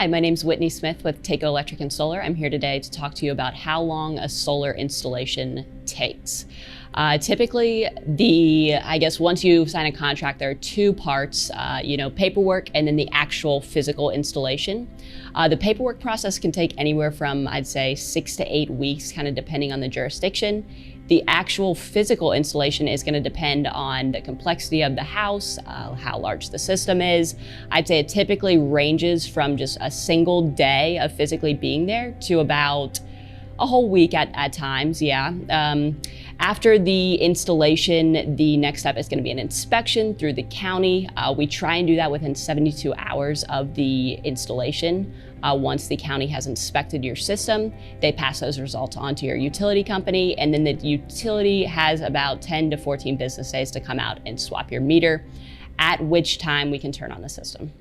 Hi, my name's Whitney Smith with Tayco Electric and Solar. I'm here today to talk to you about how long a solar installation takes. Typically, once you sign a contract, there are two parts, paperwork and then the actual physical installation. The paperwork process can take anywhere from, I'd say, 6 to 8 weeks, kind of depending on the jurisdiction. The actual physical installation is going to depend on the complexity of the house, how large the system is. I'd say it typically ranges from just a single day of physically being there to about a whole week at times, yeah. After the installation, the next step is going to be an inspection through the county. We try and do that within 72 hours of the installation. Once the county has inspected your system, they pass those results on to your utility company, and then the utility has about 10 to 14 business days to come out and swap your meter, at which time we can turn on the system.